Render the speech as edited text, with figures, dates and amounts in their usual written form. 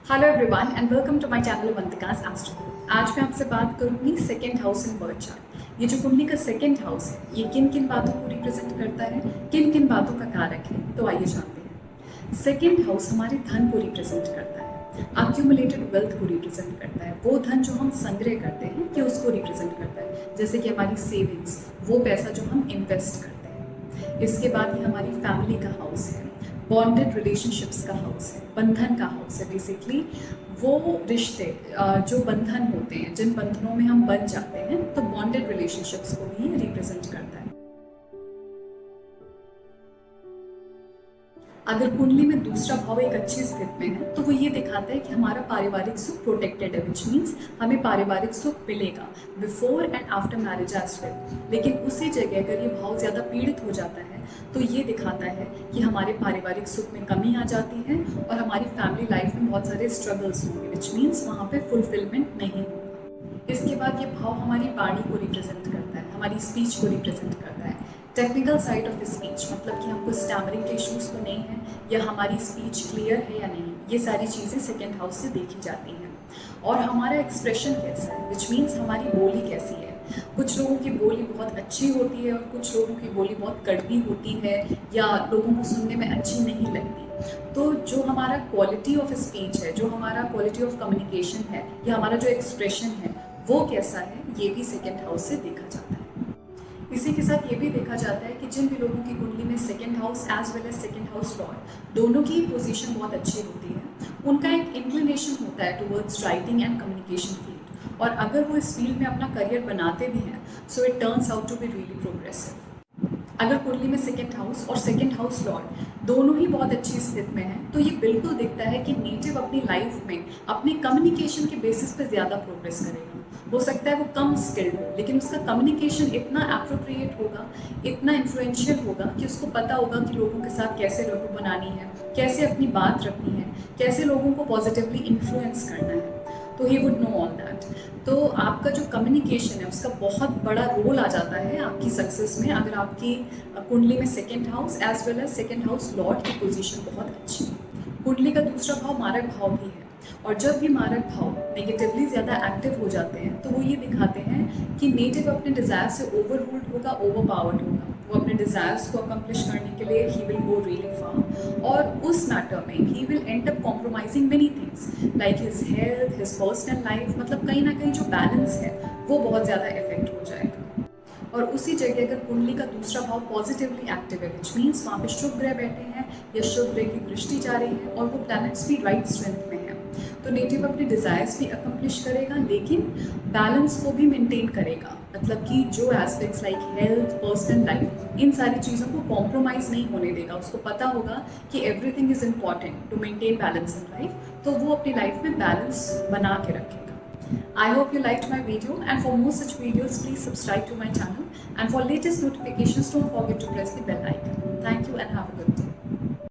Hello everyone and welcome to my channel Avantika's astro. आज मैं आपसे बात करूंगी second house in birth chart. ये जो कुंडली का सेकंड हाउस है, ये किन किन बातों को रिप्रेजेंट करता है, किन किन बातों का कारक है, तो आइए जानते हैं। सेकंड हाउस हमारे धन को रिप्रेजेंट करता है, अक्यूमुलेटेड वेल्थ को रिप्रेजेंट करता है। वो धन जो हम संग्रह करते हैं कि उसको रिप्रेजेंट करता है, जैसे कि हमारी सेविंग्स, वो पैसा जो हम इन्वेस्ट करते हैं। इसके बाद ये हमारी फैमिली का हाउस है, बॉन्डेड रिलेशनशिप्स का हाउस है, बंधन का हाउस है। बेसिकली वो रिश्ते जो बंधन होते हैं, जिन बंधनों में हम बंध जाते हैं, तो बॉन्डेड रिलेशनशिप्स को भी रिप्रेजेंट करता है। अगर कुंडली में दूसरा भाव एक अच्छी स्थिति में है तो वो ये दिखाता है कि हमारा पारिवारिक सुख प्रोटेक्टेड है, विच मीन्स हमें पारिवारिक सुख मिलेगा before and after marriage as well. लेकिन उसी जगह अगर ये भाव ज़्यादा पीड़ित हो जाता है तो ये दिखाता है कि हमारे पारिवारिक सुख में कमी आ जाती है और हमारी फैमिली लाइफ में बहुत सारे स्ट्रगल्स होंगे, विच मीन्स वहाँ पे फुलफिलमेंट नहीं होगा। इसके बाद ये भाव हमारी वाणी को रिप्रेजेंट करता है, हमारी स्पीच को रिप्रेजेंट करता है। टेक्निकल साइड ऑफ स्पीच, मतलब कि हमको स्टैमरिंग के इश्यूज तो नहीं है, या हमारी स्पीच क्लियर है या नहीं, ये सारी चीज़ें सेकेंड हाउस से देखी जाती हैं। और हमारा एक्सप्रेशन कैसा है, विच मीन्स हमारी बोली कैसी है। कुछ लोगों की बोली बहुत अच्छी होती है और कुछ लोगों की बोली बहुत कड़वी होती है या लोगों को सुनने में अच्छी नहीं लगती। तो जो हमारा क्वालिटी ऑफ स्पीच है, जो हमारा क्वालिटी ऑफ कम्युनिकेशन है, या हमारा जो एक्सप्रेशन है वो कैसा है, ये भी सेकेंड हाउस से देखा जाता है। इसी के साथ ये भी देखा जाता है कि जिन भी लोगों की कुंडली में second house as well as second house lord दोनों की पोजीशन बहुत अच्छी होती है, उनका एक इंक्लिनेशन होता है towards writing and communication field. और अगर वो इस फील्ड में अपना करियर बनाते भी हैं, so it turns out to be really progressive. अगर कुंडली में सेकेंड हाउस और सेकेंड हाउस लॉर्ड दोनों ही बहुत अच्छी स्थिति में है, तो ये बिल्कुल दिखता है कि नेटिव अपनी लाइफ में अपने कम्युनिकेशन के बेसिस पे ज़्यादा प्रोग्रेस करेगा। हो सकता है वो कम स्किल्ड हो, लेकिन उसका कम्युनिकेशन इतना अप्रोप्रिएट होगा, इतना इन्फ्लुएंशियल होगा कि उसको पता होगा कि लोगों के साथ कैसे लोगों बनानी है, कैसे अपनी बात रखनी है, कैसे लोगों को पॉजिटिवली इन्फ्लुएंस करना है। तो he would know all that. तो आपका जो कम्युनिकेशन है उसका बहुत बड़ा रोल आ जाता है आपकी सक्सेस में, अगर आपकी कुंडली में second house as well as second house lord की पोजीशन बहुत अच्छी है। कुंडली का दूसरा भाव मारक भाव भी है, और जब भी मारक भाव नेगेटिवली ज़्यादा एक्टिव हो जाते हैं तो वो ये दिखाते हैं कि नेटिव अपने डिज़ायर से ओवररूल्ड होगा, ओवरपावर्ड होगा। वो अपने डिज़ायर्स को अकम्प्लिश करने के लिए ही विल गो रियली फार, और उस मैटर में he will and up compromising many things like his health, his personal life. मतलब कहीं ना कहीं जो बैलेंस है वो बहुत ज़्यादा इफेक्ट हो जाएगा। और उसी जगह अगर कुंडली का दूसरा भाव पॉजिटिवली एक्टिव है, विच मीन्स वहाँ पे शुभ ग्रह बैठे हैं या शुभ ग्रह की दृष्टि जा रही है और वो प्लैनेट्स भी राइट स्ट्रेंथ में है, तो नेटिव अपने डिज़ायर्स भी अकम्प्लिश करेगा, लेकिन बैलेंस को भी मेंटेन करेगा। मतलब कि जो aspects like health, personal life, इन सारी चीज़ों को कॉम्प्रोमाइज़ नहीं होने देगा। उसको पता होगा कि everything is important to maintain balance in life, तो वो अपनी लाइफ में बैलेंस बना के रखेगा। I hope you liked my video, and for more such videos please subscribe to my channel, and for latest notifications don't forget to press the bell icon. Thank you and have a good day.